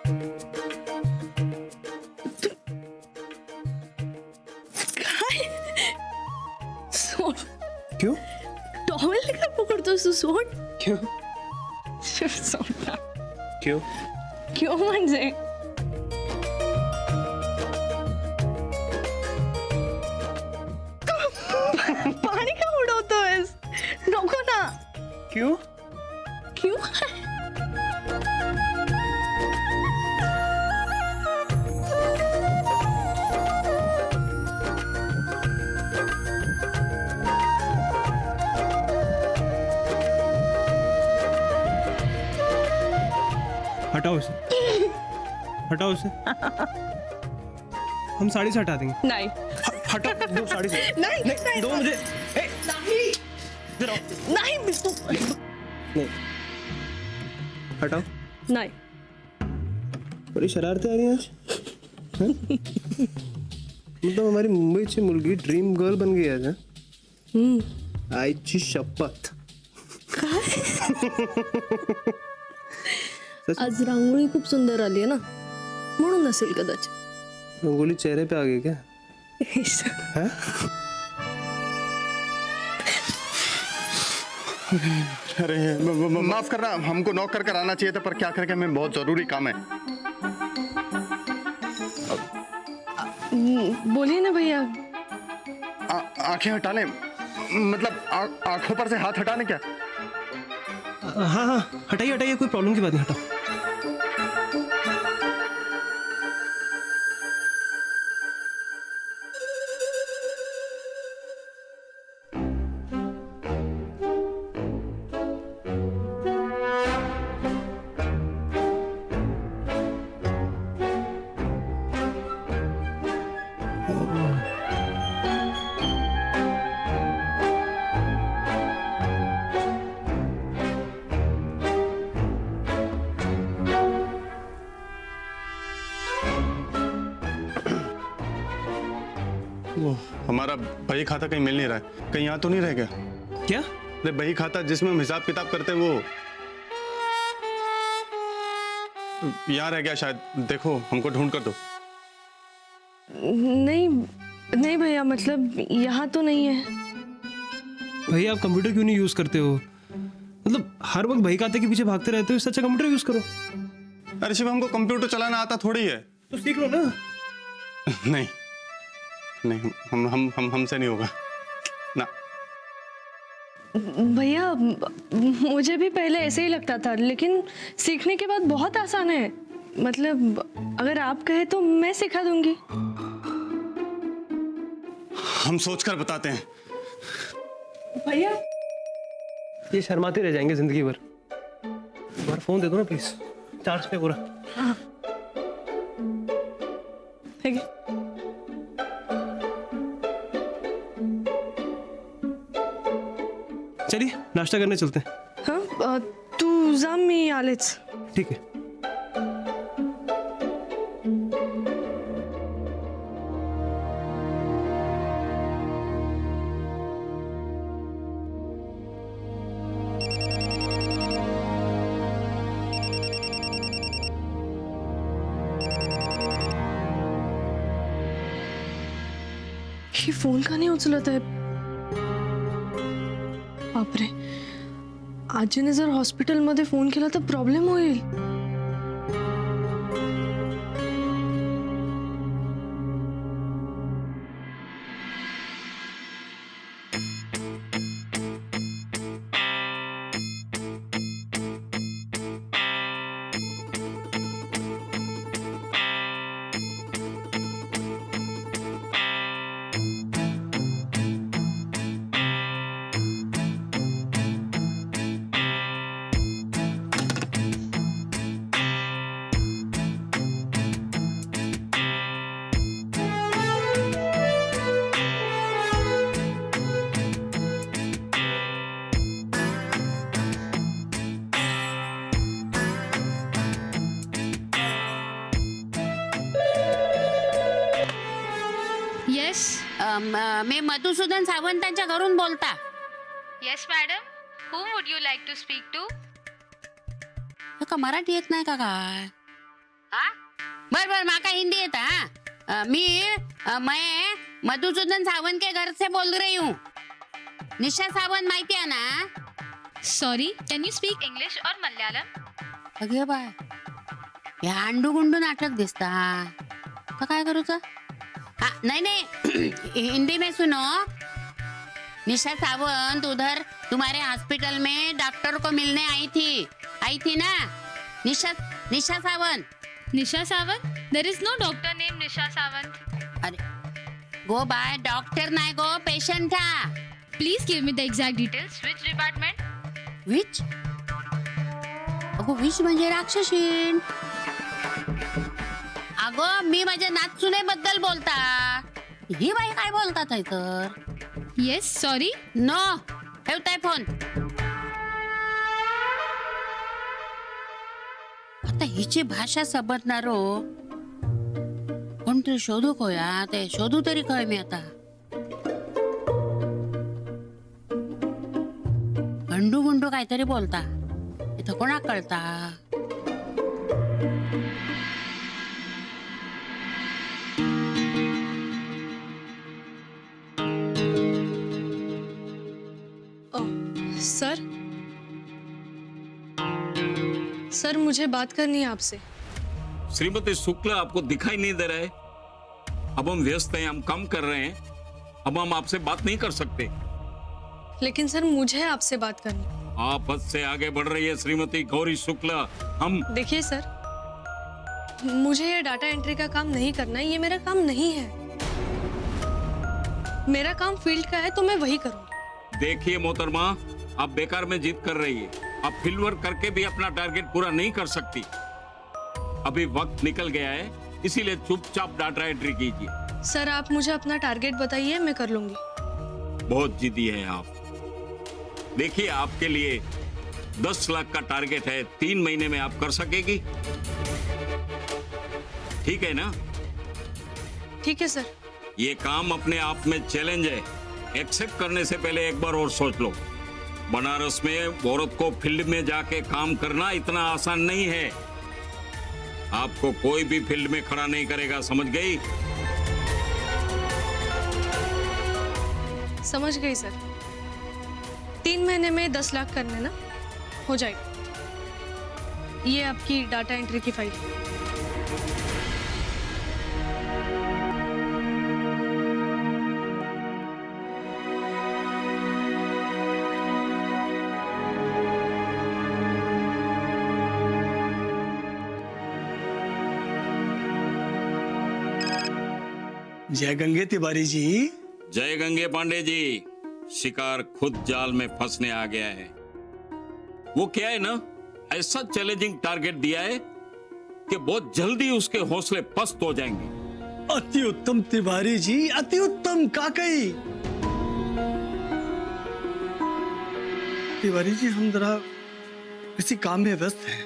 काय सोड. क्यों टॉवेल काय पकडतोस तू? सोड. क्यों सोड ना. क्यों क्यों म्हणजे पाणी का उडवतोयस? नको ना. क्यों क्यों? हटाओ इसे, हटाओ इसे। हम साड़ी से हटा देंगे। नाही हटाओ दो साड़ी से। नाही नाही दो मुझे। ए, नाही इधर आओ। नाही मी तू नहीं हटाओ। नाही. बड़ी शरारतें आ रही हैं आज हैं? मतलब हमारी मुंबईची मुलगी ड्रीम गर्ल बन गई आज हैं? आईची शपथ. आज रांगोळी खूप सुंदर आली आहे ना, म्हणून नसेल कदाचित. रंगोली चेहरे पे आ गई क्या हैं? अरे माफ करना, हमको नॉक कर कर आना चाहिए था, पर क्या करें, हमें बहुत जरूरी काम है. बोलिए ना भैया. आंखें हटा लें, मतलब आंखों पर से हाथ हटा लें क्या? हाँ हाँ हटाइए हटाइए, कोई प्रॉब्लम की बात नहीं, हटाओ. वो हमारा बही खाता कहीं मिल नहीं रहा है, कहीं यहाँ तो नहीं रह गया? क्या? अरे बही खाता जिसमें हम हिसाब किताब करते हैं, वो यहाँ रह गया शायद. देखो, हमको ढूंढ कर दो. नहीं नहीं भैया, मतलब यहाँ तो नहीं है. भैया आप कंप्यूटर क्यों नहीं यूज करते हो? मतलब हर वक्त बही खाते के पीछे भागते रहते हो, इससे अच्छा कंप्यूटर यूज करो. अरे शिव, हमको कंप्यूटर चलाना आता थोड़ी है. तो सीख लो ना. नहीं नहीं, हमसे नहीं होगा ना. भैया मुझे भी पहले ऐसे ही लगता था, लेकिन सीखने के बाद बहुत आसान है. मतलब अगर आप कहे तो मैं सिखा दूंगी. हम सोचकर बताते हैं. भैया ये शर्माते रह जाएंगे जिंदगी भर. तुम्हारा फोन दे दो ना प्लीज, चार्ज पे पूरा. ठीक है. चलिए नाश्ता करने चलते हैं. हाँ तू जा, मी आलेच. ठीक है. ही फोन का नाही उचलत आहे. बापरे, आजीने जर हॉस्पिटलमध्ये फोन केला तर प्रॉब्लेम होईल. मी मधुसूदन सावंतांच्या घरून बोलता. Yes madam, whom would you like to speak to? का मराठी येत नाही का काय? हा बर बर माका हिंदी येता मैं मधुसूदन सावंत के घर से बोल रही हूँ. निशा सावंत माहिती आहे ना? Sorry, can you speak English और मलयालम? अगे बाय हे अंडू गुंडू नाटक दिसता का काय करूचा? हाँ नहीं नहीं हिंदी में सुनो. निशा सावंत उधर तुम्हारे हॉस्पिटल में डॉक्टर को मिलने आई थी ना? Nisha Sawant. Nisha Sawant? There is no doctor name Nisha Sawant. अरे गो बाय डॉक्टर नाही गो पेशंट था. Please give me the exact details. Which department? Which? अगो विच म्हणजे राक्षसीन. अगो मी माझ्या नाचुनेबद्दल बोलता. ही बाई काय बोलतात आहे तर? Yes, sorry. नो ठेवताय फोन. आता हिची भाषा समजणारो कोणतरी शोधू कोया. ते शोधू तरी काय मी आता. गंडू गुंडू काहीतरी बोलता. इथं कोणा कळता? सर मुझे बात करनी है आपसे. श्रीमती शुक्ला आपको दिखाई नहीं दे रहा है? अब हम व्यस्त हैं, हम काम कर रहे हैं, अब हम आपसे बात नहीं कर सकते. लेकिन सर मुझे आपसे बात करनी है. आप हद से आगे बढ़ रही है श्रीमती गौरी शुक्ला. हम देखिए सर, मुझे ये डाटा एंट्री का काम नहीं करना है. ये मेरा काम नहीं है. मेरा काम फील्ड का है तो मैं वही करूंगी. देखिए मोहतरमा, आप बेकार में जिद कर रही है. आप फील्ड वर्क करके भी अपना टारगेट पूरा नहीं कर सकती. अभी वक्त निकल गया है, इसीलिए चुपचाप डाटा एंट्री कीजिए. सर आप मुझे अपना टारगेट बताइए, मैं कर लूंगी. बहुत जिद्दी है आप. देखिए आपके लिए 10 लाख का टारगेट है. 3 महीने में आप कर सकेगी? ठीक है ना? ठीक है सर. ये काम अपने आप में चैलेंज है. एक्सेप्ट करने से पहले एक बार और सोच लो. बनारस में औरत को फील्ड में जाके काम करना इतना आसान नहीं है. आपको कोई भी फील्ड में खड़ा नहीं करेगा, समझ गई? समझ गई सर. 3 महीने में 10 लाख करने ना हो जाएगा. ये आपकी डाटा एंट्री की फाइल. जय गंगे तिवारी जी. जय गंगे पांडे जी. शिकार खुद जाल में फंसने आ गया है. वो क्या है ना, ऐसा चैलेंजिंग टारगेट दिया है कि बहुत जल्दी उसके हौसले पस्त हो जाएंगे. अति उत्तम तिवारी जी, अति उत्तम. काकई तिवारी जी, हम जरा किसी काम में व्यस्त हैं.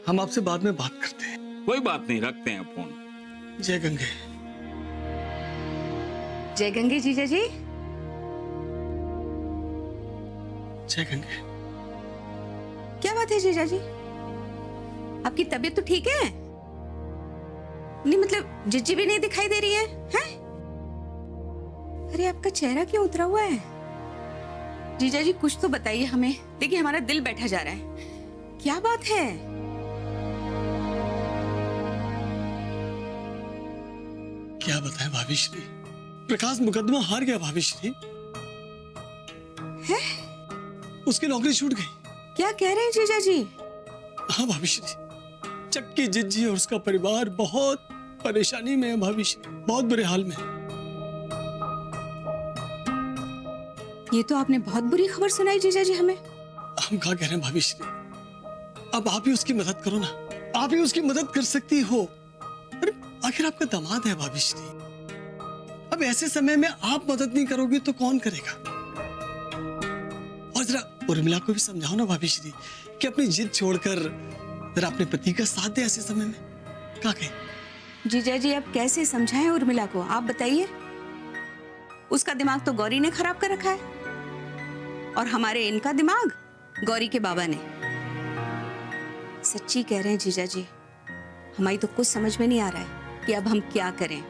हम आपसे बाद में बात करते हैं. कोई बात नहीं, रखते हैं फोन. जय गंगे. जय गंगे जीजा जी. जय गंगे. क्या बात है जीजा जी, आपकी तबीयत तो ठीक है? नहीं मतलब जिज्जी भी नहीं दिखाई दे रही है, हैं? अरे आपका चेहरा क्यों उतरा हुआ है? जीजा जी कुछ तो बताइए हमें. देखिए हमारा दिल बैठा जा रहा है. क्या बात है? क्या बताएं भाभी श्री, प्रकाश मुकदमा हार गया भाभी श्री. है? उसकी नौकरी छूट गई. क्या कह रहे हैं जीजा जी? हाँ भाभी श्री, चक्की जिज्जी और उसका परिवार बहुत परेशानी में है भाभी श्री, बहुत बुरे हाल में. ये तो आपने बहुत बुरी खबर सुनाई जीजा जी हमें. हम क्या कह रहे हैं भाभी श्री, अब आप ही उसकी मदद करो ना. आप ही उसकी मदद कर सकती हो. अरे आखिर आपका दामाद है भाभी श्री. अब ऐसे समय में आप मदद नहीं करोगे तो कौन करेगा? और जरा उर्मिला को भी समझाओ ना भाभी श्री कि अपनी जिद छोड़कर जरा अपने पति का साथ दे ऐसे समय में. क्या कहें? जीजा जी अब कैसे समझाएं उर्मिला को, आप बताइए. उसका दिमाग तो गौरी ने खराब कर रखा है और हमारे इनका दिमाग गौरी के बाबा ने. सच्ची कह रहे हैं जीजा जी, हमारी तो कुछ समझ में नहीं आ रहा है कि अब हम क्या करें।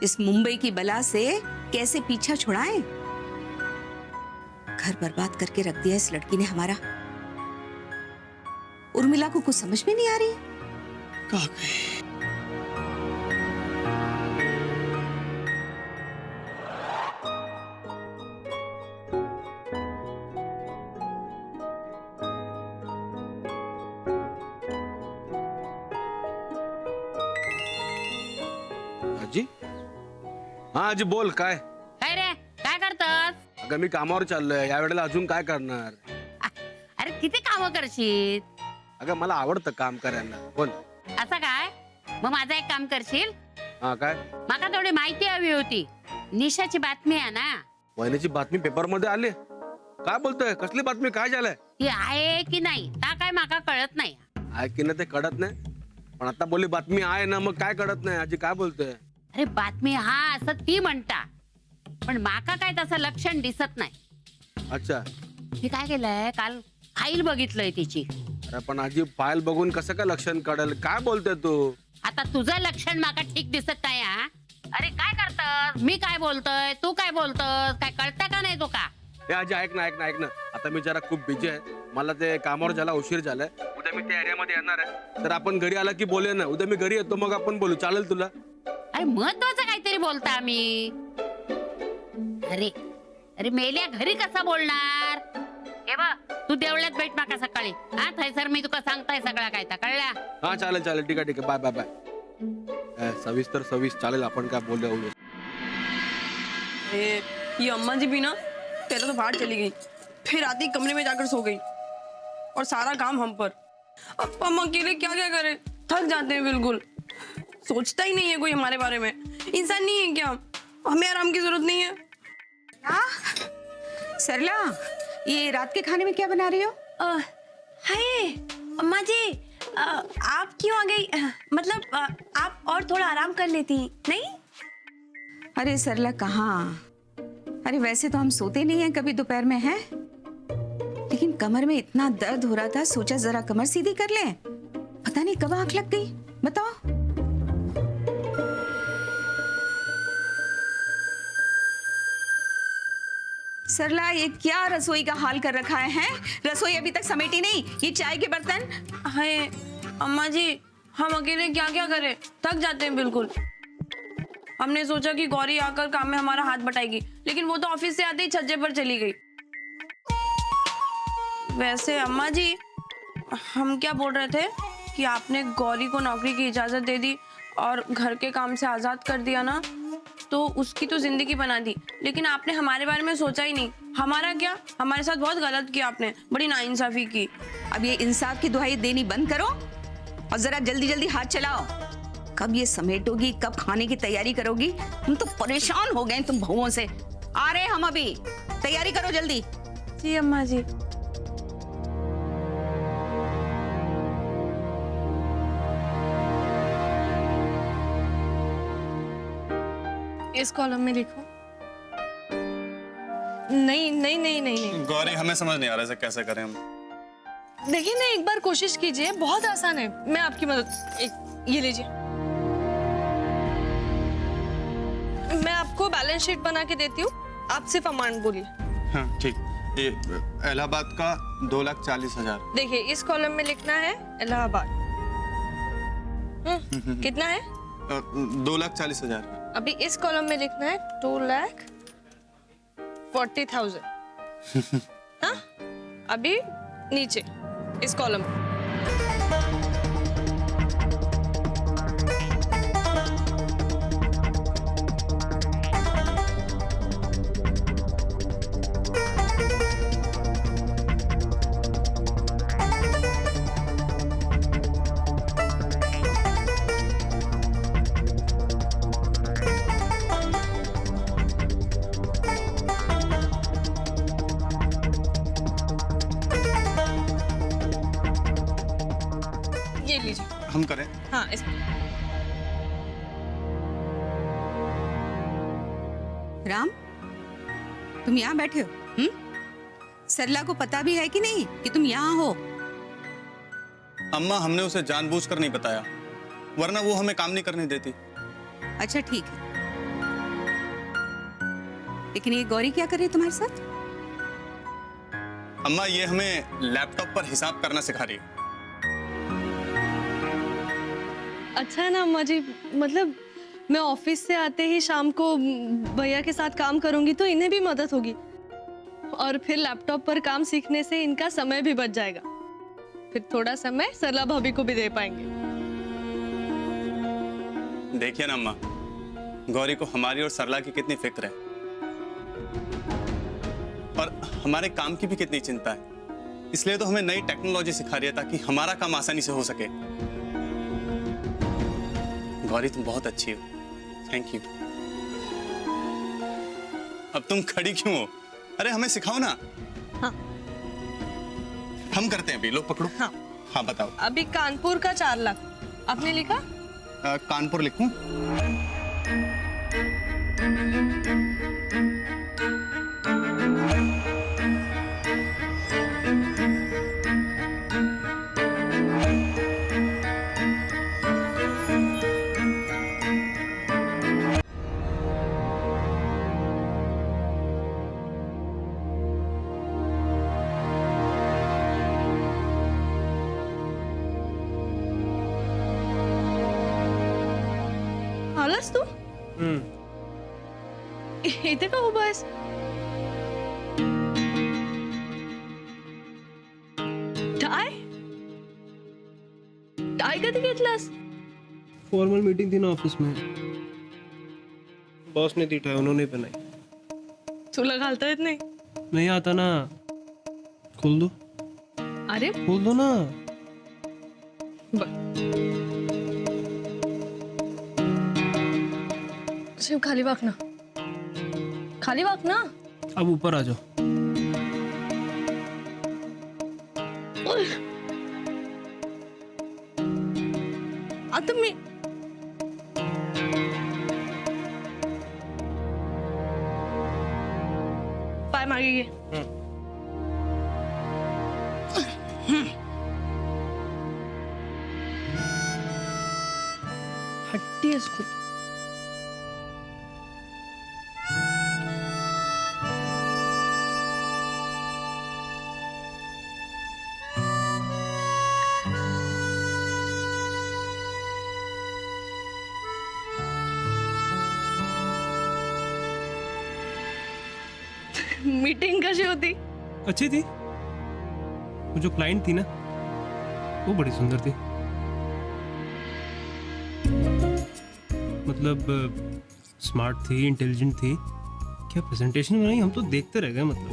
इस मुंबई की बला से कैसे पीछा छुड़ाएं। घर बर्बाद करके रख दिया इस लड़की ने हमारा। उर्मिला को कुछ समझ में नहीं आ रही। कहाँ गए? आजी, हा आजी बोल काय. काय रे, काय करतस? अगं मी कामावर चाललोय, या वेळेला अजून काय करणार. अरे किती कामं करशील? अगं मला आवडतं काम करायला. बोल. असं काय? मग माझं एक काम करशील? हा काय? माका थोडी माहिती हवी होती. निशाची बातमी आहे ना. वहिनीची बातमी पेपर मध्ये आली. काय बोलतोय? कसली बातमी? काय झालंय? ती आहे की नाही ता काय माका कळत नाही. आहे की नाही ते कळत नाही, पण आता बोलली बातमी आहे ना, मग काय कळत नाही. आजी काय बोलतोय? अरे बातमी हा असं ती म्हणता, पण माका काय तसं लक्षण दिसत नाही. अच्छा. मी काय केलंय, काल फाईल बघितलंय तिची. अरे पण आजी फाईल बघून कसं काय लक्षण कळेल? काय बोलतोय तू? आता तुझं लक्षण माका ठीक दिसत नाही. हा अरे काय करतस? मी काय बोलतोय, तू काय बोलतोस, काय कळतं का नाही तुका? हे आजी ऐक ना, ऐक ना, ऐक ना. आता मी जरा खूप बिझी आहे. मला ते कामावर जायला उशीर झालाय. उद्या मी त्या एरियामध्ये येणार आहे, तर आपण घरी आला की बोलूया ना. उद्या मी घरी येतो, मग आपण बोलू. चालेल तुला? अरे महत्वाचं काहीतरी बोलता आम्ही. अरे अरे मेल्या घरी कसा बोलणार? हे बघ, तू देवळ्यात भेट माका सकाळी. हा थैसर मी तुका सांगताय सगळा काय ता कळला? हा चालेल चालेल, ठीक आहे ठीक आहे. Bye bye bye. सविस्तर सविस्तर चालेल, आपण काय बोलूया उद्या. ये अम्मा जी भी ना पहले तो बाहर चली गई, फिर आती ही कमरे में जाकर सो गई, और सारा काम हम पर। अब हम अकेले क्या क्या करें, थक जाते हैं बिल्कुल। सोचता ही नहीं है कोई हमारे बारे में। इंसान नहीं है क्या? हमें आराम की जरूरत नहीं है। सरला, ये रात के खाने में क्या बना रही हो? हाय अम्मा जी, आप क्यों आ गई? मतलब आप और थोड़ा आराम कर लेती नहीं? अरे सरला कहाँ? अरे वैसे तो हम सोते नहीं हैं कभी दोपहर में, है लेकिन कमर में इतना दर्द हो रहा था, सोचा जरा कमर सीधी कर ले। पता नहीं कब आंख लग गई, बताओ। सरला, ये क्या रसोई का हाल कर रखा है? रसोई अभी तक समेटी नहीं, ये चाय के बर्तन। हाय अम्मा जी, हम अकेले क्या क्या करें, थक जाते हैं बिल्कुल। हमने सोचा कि गौरी आकर काम में हमारा हाथ बटाएगी, लेकिन वो तो ऑफिस से आते ही छज्जे पर चली गई। वैसे अम्मा जी, हम क्या बोल रहे थे कि आपने गौरी को नौकरी की इजाजत दे दी और घर के काम से आजाद कर दिया ना, तो उसकी तो जिंदगी बना दी, लेकिन आपने हमारे बारे में सोचा ही नहीं। हमारा क्या, हमारे साथ बहुत गलत किया आपने, बड़ी नाइंसाफी की। अब ये इंसाफ की दुहाई देनी बंद करो और जरा जल्दी जल्दी हाथ चलाओ। कब ये समेटोगी, कब खाने की तैयारी करोगी? हम तो परेशान हो गए तुम बहुओं से। आ रहे हम अभी, तैयारी करो जल्दी। जी अम्मा जी। इस कॉलम में लिखो। नहीं नहीं नहीं नहीं नहीं, गौरी, हमें समझ नहीं आ रहा है कैसे करें हम। देखिए ना, एक बार कोशिश कीजिए, बहुत आसान है। मैं आपकी मदद, ये लीजिए। मैं आपको बैलेंस शीट बना के देती हूँ, आप सिर्फ अमाउंट बोलिए। हाँ ठीक। ये इलाहाबाद का 2,40,000। देखिए, इस कॉलम में लिखना है इलाहाबाद। कितना है? 2,40,000। अभी इस कॉलम में लिखना है 2,40,000। हाँ, अभी नीचे इस कॉलम में। ये लीजिए। हम करें? हाँ, इस राम, तुम यहाँ बैठे हो? सरला को पता भी है कि नहीं कि तुम यहाँ हो? अम्मा, हमने उसे जानबूझकर नहीं बताया। वरना वो हमें काम नहीं करने देती। अच्छा ठीक है, लेकिन ये गौरी क्या कर रही है तुम्हारे साथ? अम्मा ये हमें लैपटॉप पर हिसाब करना सिखा रही है। अच्छा है ना अम्मा जी, मतलब मैं ऑफिस से आते ही शाम को भैया के साथ काम करूंगी तो इन्हें भी मदद होगी, और फिर लैपटॉप पर काम सीखने से इनका समय भी बच जाएगा। फिर थोड़ा समय सरला भाभी को भी दे पाएंगे। देखिए ना अम्मा, गौरी को हमारी और सरला की कितनी फिक्र है और हमारे काम की भी कितनी चिंता है। इसलिए तो हमें नई टेक्नोलॉजी सिखा रही है ताकि हमारा काम आसानी से हो सके। गौरी तुम बहुत अच्छी हो, थैंक यू। अब तुम खड़ी क्यों हो? अरे हमें सिखाओ ना। हाँ। हम करते हैं अभी, लो पकड़ो। हाँ। हाँ बताओ। अभी कानपुर का 4 लाख आपने लिखा? कानपुर लिखूं? आलास तू इथे का उभा आहेस? टाय टाय कधी घेतलास? फॉर्मल मीटिंग थी ना ऑफिस में, बॉस ने दी टाई, उन्होंने बनाई। तुला घालता येत नाही? नहीं आता ना। खोल दो, अरे खोल दो ना। सिर्फ खाली वाकना, खाली वाकना। अब ऊपर आ जाओ। आता मी पाय मागे घे। हट्टी आहेस खूप। मीटिंग कशी होती? अच्छी थी। वो जो क्लाइंट थी ना, वो बड़ी सुंदर थी। मतलब स्मार्ट थी, इंटेलिजेंट थी। क्या प्रेजेंटेशन बनाई, हम तो देखते रह गए। मतलब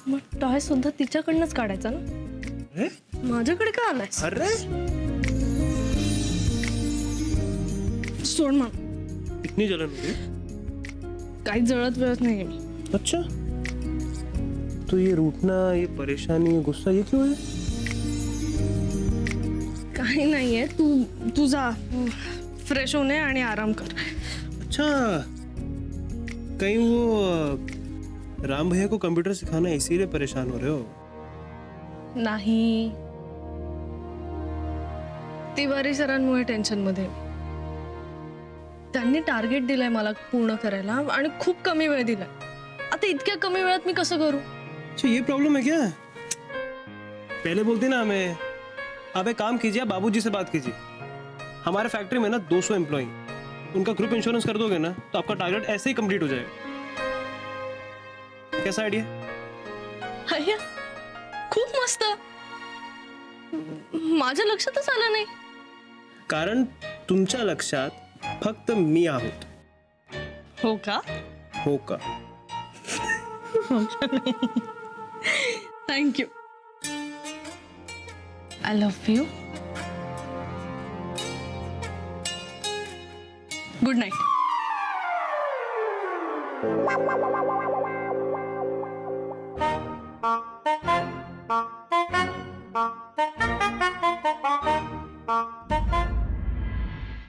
मग टाय सुद्धा तिच्याकडनंच काढायचा ना? अरे माझ्याकडे का आलायस? अरे सोड मग, इतनी जलन होती? काही जळत वेळत नाही मी। अच्छा, तो ये रूठना, ये परेशानी, ये गुस्सा, ये क्यों है? काही नाहीये, तू जा फ्रेश होने आणि आराम कर। अच्छा, कहीं वो राम भैया को कंप्यूटर सिखाना इसीलिए परेशान हो रहे हो? नाही, तिवारी सरांमुळे टेन्शन मध्ये। त्यांनी टार्गेट दिलाय मला पूर्ण करायला आणि खूप कमी वेळ दिलाय। आता इतक्या कमी वेळात मी कसं करू? अच्छा, ये प्रॉब्लम है क्या? पहले बोलते ना हमें। आप एक काम कीजिए, बाबूजी से बात कीजिए। हमारे फैक्ट्री में ना 200 एम्प्लॉई, उनका ग्रुप इंश्योरेंस कर दोगे ना तो आपका टारगेट ऐसे ही कंप्लीट हो जाएगा। कैसा आइडिया? अय्या, खूप मस्त। माझ्या लक्षातच आलं नाही। कारण तुमच्या लक्षात फक्त मी आहोत। हो का? हो का? Thank you. I love you. Good night.